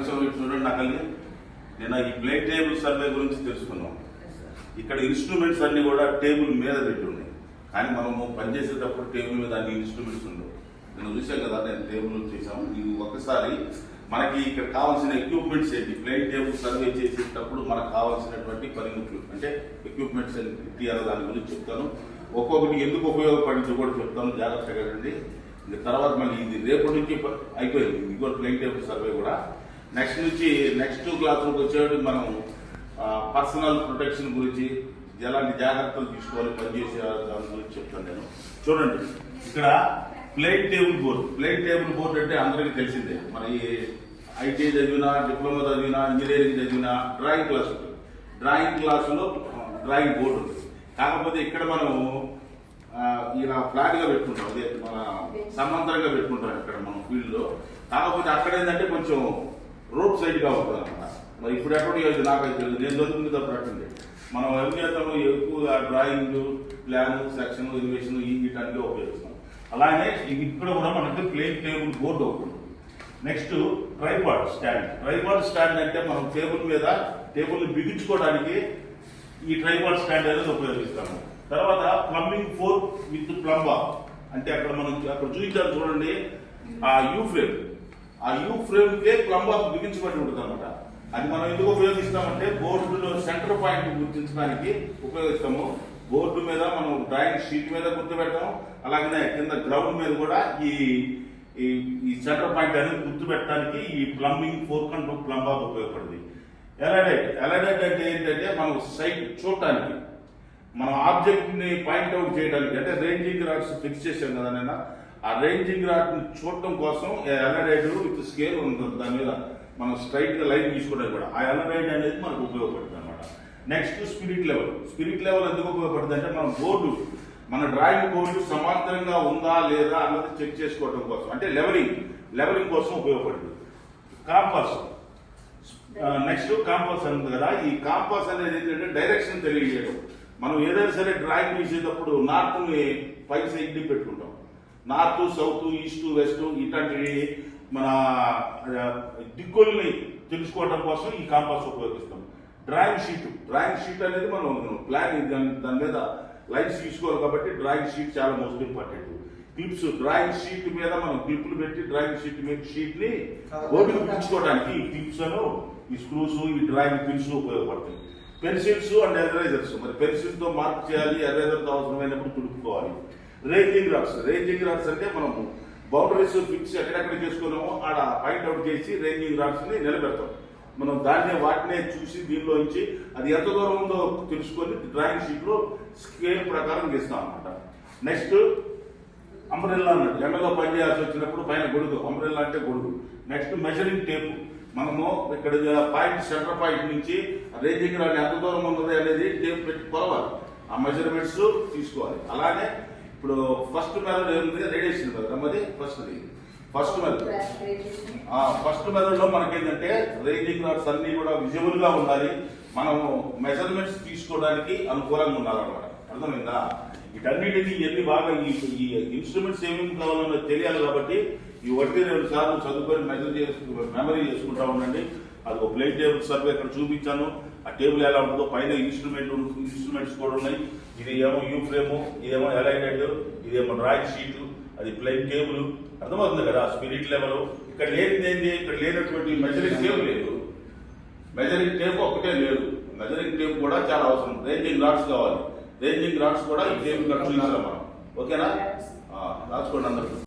చూడండి నాకల్ని నేను ఈ ప్లేట్ టేబుల్ సర్వే గురించి తెలుసుకున్నాం. ఇక్కడ ఇన్స్ట్రుమెంట్స్ అన్ని కూడా టేబుల్ మీద పెట్టి ఉన్నాయి, కానీ మనము పనిచేసేటప్పుడు టేబుల్ మీద అన్ని ఇన్స్ట్రుమెంట్స్ ఉండవు. నేను చూసాను కదా, నేను టేబుల్ చేసాము. ఇది ఒక్కసారి మనకి ఇక్కడ కావాల్సిన ఎక్విప్మెంట్స్ ఏంటి, ప్లేట్ టేబుల్ సర్వే చేసేటప్పుడు మనకు కావాల్సినటువంటి పనిముట్లు అంటే ఎక్విప్మెంట్స్ ఏంటి అనే దాని గురించి చెప్తాను. ఒక్కొక్కటి ఎందుకు ఉపయోగపడింది కూడా చెప్తాను, జాగ్రత్తగా రండి. తర్వాత మళ్ళీ ఇది రేపటి నుంచి అయిపోయింది, ఇది కూడా ప్లేట్ టేబుల్ సర్వే కూడా. నెక్స్ట్ క్లాస్లోకి వచ్చేవాడు మనం పర్సనల్ ప్రొటెక్షన్ గురించి ఎలాంటి జాగ్రత్తలు తీసుకోవాలి పనిచేసే దాని గురించి చెప్తాను నేను. చూడండి, ఇక్కడ ప్లేట్ టేబుల్ బోర్డు అంటే అందరికీ తెలిసిందే. మరి ఐటీ చదివినా, డిప్లొమా చదివినా, ఇంజనీరింగ్ చదివినా డ్రాయింగ్ క్లాసులో డ్రాయింగ్ బోర్డు ఉంది. కాకపోతే ఇక్కడ మనం ఇలా ఫ్లాట్ గా పెట్టుకుంటాం, అదే మన సమాంతరంగా పెట్టుకుంటాం ఇక్కడ మనం ఫీల్డ్ లో. కాకపోతే అక్కడ ఏంటంటే కొంచెం రోడ్ సైడ్ గా ఉంటుంది అన్నమాట. మరి ఇప్పుడు ఎక్కడ నాకైతే నేను చదువుకునేటప్పుడు అట్టుంది. మనం ఏం చేస్తాము, ఎక్కువగా డ్రాయింగ్, ప్లాన్, సెక్షన్, ఎలివేషన్ వీటన్నిటిగా ఉపయోగిస్తాం. అలానే ఇక్కడ కూడా మనకి ప్లేట్ టేబుల్ బోర్డు ఒకటి. నెక్స్ట్ ట్రైపాడ్ స్టాండ్ అంటే మనం టేబుల్ బిగించుకోవడానికి ఈ ట్రైపాడ్ స్టాండ్ అనేది ఉపయోగిస్తాము. తర్వాత ప్లంబింగ్ ఫోర్క్ విత్ ప్లంబా అంటే అక్కడ చూపించారు చూడండి, ఆ యూ ఫ్రేమ్ కే ప్లంబా బిగించబడి ఉంటుంది అనమాట. అది మనం ఎందుకు ఉపయోగిస్తామంటే బోర్డులో సెంటర్ పాయింట్ గుర్తించడానికి ఉపయోగిస్తాము. బోర్డు మీద మనం డ్రాయింగ్ షీట్ మీద గుర్తుపెడతాం, అలాగే కింద గ్రౌండ్ మీద కూడా ఈ సెంటర్ పాయింట్ అనేది గుర్తుపెట్టడానికి ఈ ప్లంబింగ్ ఫోర్క్ అండ్ ప్లంబా ఉపయోగపడుతుంది. ఎలైడైట్ అంటే ఏంటంటే మనం సైట్ చూడటానికి, మనం ఆబ్జెక్ట్ ని పాయింట్అవుట్ చేయడానికి, అంటే రేంజింగ్ రాడ్స్ ఫిక్స్ చేసాం కదా నేను, ఆ రేంజింగ్ రాడ్ ని చూడటం కోసం ఎలైడైట్ విత్ స్కేల్ ఉంటుంది. దాని మీద మనం స్ట్రైట్ గా లైన్ తీసుకోవడానికి కూడా ఆ ఎలైడైట్ అనేది మనకు ఉపయోగపడుతుంది అనమాట. నెక్స్ట్ స్పిరిట్ లెవెల్ ఎందుకు ఉపయోగపడుతుంది అంటే మన డ్రాయింగ్ బోర్డు సమాంతరంగా ఉందా లేదా అన్నది చెక్ చేసుకోవడం కోసం, అంటే లెవెలింగ్ కోసం ఉపయోగపడుతుంది. నెక్స్ట్ కాంపాస్ ఉంది కదా, ఈ కాంపాస్ అనేది ఏంటంటే డైరెక్షన్ తెలియజేయడం. మనం ఏదైనా సరే డ్రాయింగ్ తీసేటప్పుడు నార్త్ ని పై సైడ్ పెట్టుకుంటాం, నార్త్, సౌత్, ఈస్ట్, వెస్ట్ ఇట్లాంటివి మన దిక్కుల్ని తెలుసుకోవడం కోసం ఈ కాంపాస్ ఉపయోగిస్తాం. డ్రాయింగ్ షీట్ అనేది మనం ప్లాన్ దాని మీద లైన్స్ తీసుకోవాలి కాబట్టి డ్రాయింగ్ షీట్ చాలా most important. Clips, drawing sheet మీద మనం క్లిప్లు పెట్టి డ్రాయింగ్ షీట్ ని బోర్డుకు పిలుచుకోవడానికి ఈ క్లిప్స్ అను, ఈ స్క్రూస్, ఈ డ్రాయింగ్ పిన్స్ ఉపయోగపడతాయి. పెన్సిల్స్ అండ్ ఎరేజర్స్, మరి పెన్సిల్ తో మార్క్ చేయాలి, ఎరేజర్ తో అవసరమైనప్పుడు తుడుపుకోవాలి. రేంజింగ్ రాడ్స్ అంటే మనము బౌండరీస్ ఫిక్స్ ఎక్కడెక్కడ చేసుకున్నామో ఆడ పాయింట్అవుట్ చేసి రేంజింగ్ రాడ్స్ ని నిలబెడతాం. మనం వాటినే చూసి దీనిలో నుంచి అది ఎంత దూరం ఉందో తెలుసుకొని డ్రాయింగ్ షీట్ లో స్కేల్ ప్రకారం గీస్తాం అనమాట. నెక్స్ట్ అంబ్రెల్లా అన్నట్టు, ఎండలో పనిచేయాల్సి వచ్చినప్పుడు పైన గొడుగు, అంబ్రెల్లా అంటే గొడుగు. నెక్స్ట్ మెజరింగ్ టేప్, మనము ఇక్కడ సెంటర్ పాయింట్ నుంచి రేంజింగ్ రాడ్ ఎంత దూరం ఉన్నది అనేది టేప్ పెట్టి కొలవాలి, ఆ మెజర్మెంట్స్ తీసుకోవాలి. అలానే ఇప్పుడు ఫస్ట్ మెథడ్ ఏముంది, రేడియేషన్ మెథడ్. అమ్మది ఫస్ట్ మెథడ్ లో మనకేంటంటే రేంజింగ్ రాడ్స్ అన్ని కూడా విజిబుల్ గా ఉండాలి, మనము మెజర్మెంట్స్ తీసుకోవడానికి అనుకూలంగా ఉండాలన్నమాట. అర్థమైందా? వీటన్నిటిని ఎన్ని బాగా ఈ ఇన్స్ట్రుమెంట్స్ ఏమేమి కావాలన్నది తెలియాలి కాబట్టి ఈ 1-2 సార్లు చదువుకొని మెమరీ చేసుకుంటా ఉండండి. అది ఒక ప్లేట్ టేబుల్ సర్వే ఇక్కడ చూపించాను. ఆ టేబుల్ ఎలా ఉంటుందో, పైన ఇన్స్ట్రుమెంట్స్ కూడా ఉన్నాయి. ఇది ఏమో యూ ఫ్రేమ్, ఇదేమో ఎలైడెడ్, ఇదేమో డ్రాయింగ్ షీట్, అది ప్లేట్ టేబుల్. అర్థమవుతుంది కదా? స్పిరిట్ లెవెల్ ఇక్కడ లేనిదేంటి, ఇక్కడ లేనటువంటి మెజరింగ్ టేబుల్ లేదు, మెజరింగ్ టేప్ ఒకటే లేదు, మెజరింగ్ టేప్ కూడా చాలా అవసరం. రేంజింగ్ రాడ్స్ కావాలి, రేంజింగ్ రాడ్స్ కూడా ఈ టేబుల్ ఖర్చు మనం. ఓకేనా? రాసుకోండి అందరూ.